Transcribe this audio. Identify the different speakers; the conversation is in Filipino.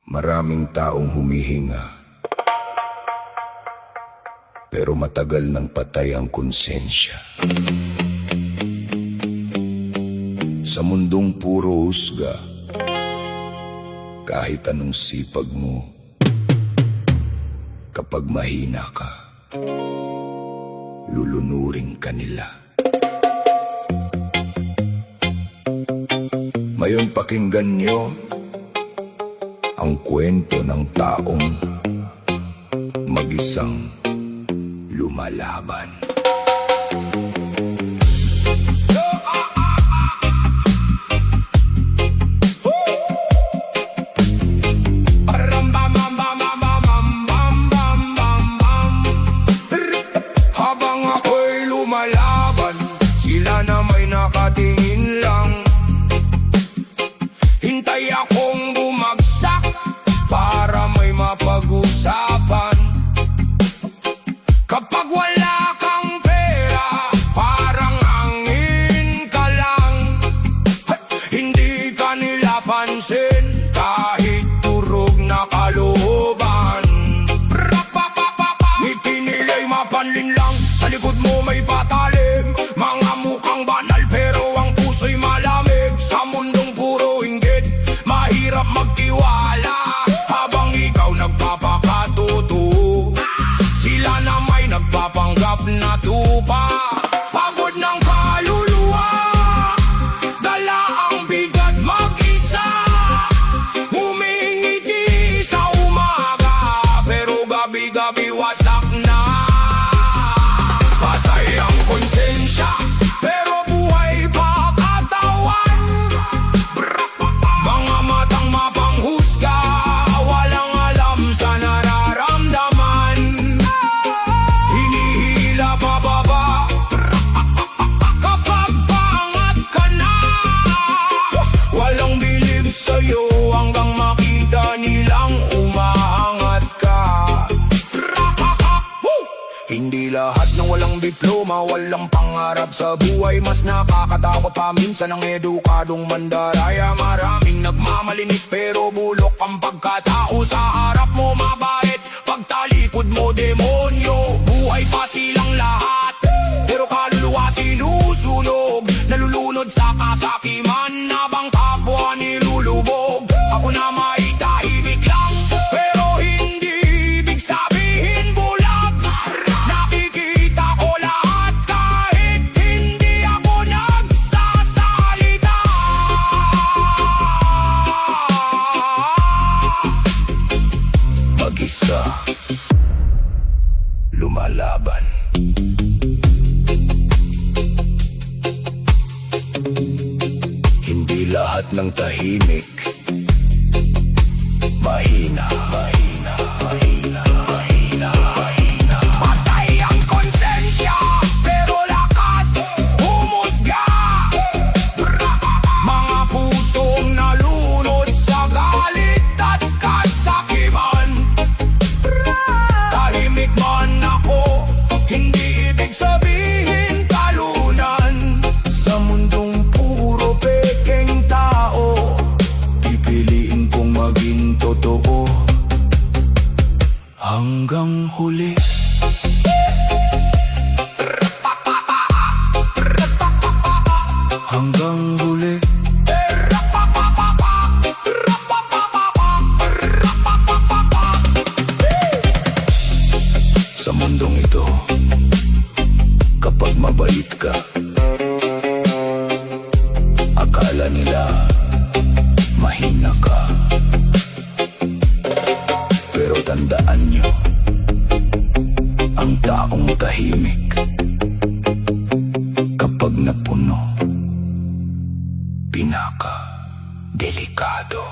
Speaker 1: Maraming taong humihinga, pero matagal nang patay ang konsensya. Sa mundong puro husga, kahit anong sipag mo, kapag mahina ka, lulunurin ka nila. Ngayon pakinggan nyo ang kwento ng taong mag-isang lumalaban. Habang ako'y lumalaban, sila na may nakatingin lang. Hintay akong bumagsak para may mapag-usapan. Kapag wala kang pera, parang hangin ka lang. Hindi ka nila pansin kahit turog na kalooban. Ngiti nila'y mapanlin lang, sa likod mo may patalim. Mga mukhang banal pero ang puso'y malamig. Sa mundong puro inggit, mahirap magtiwala. Habang ikaw nagpapakatotoo, sila na may nagpapanggap na tupa. Pagod ng kaluluwa, dala ang bigat mag-isa. Humingiti sa umaga, pero gabi-gabi wasak na. Patay ang konsensya, pero buhay pa katawan. Mga matang mapanghusga, walang alam sa nararamdaman. Hinihila pababa kapag pangat ka na. Walang bilib sa'yo hanggang makita nilang umaangat ka. Hindi lahat ng walang diploma, walang pangarap sa buhay. Mas nakakatakot pa minsan ang edukadong mandaraya. Maraming nagmamalinis pero bulok ang pagkatao. Sa harap mo mabait, pagtalikod mo demonyo. Buhay pa silang lahat, pero kaluluwa sinusunog. Nalulunod sa kasakiman, habang kapwa nilulubog. Ako na may tahimik lang, pero hindi ibig sabihin bulag. Nakikita ko lahat kahit hindi ako nagsasalita. Mag-isa, lumalaban. Hindi lahat ng tahimik mahina. Patay ang konsensya, pero lakas humusga. Mga pusong nalunod sa galit at kasakiman. Tahimik man ako, hindi ibig sabihin talunan. Sa mundong puro pekeng tao, pipiliin kong maging totoo hanggang huli. Hanggang huli. Sa mundong ito, kapag mabait ka, akala nila mahina ka. Pero tandaan nyo, ang taong tahimik, kapag napuno, pinaka delikado.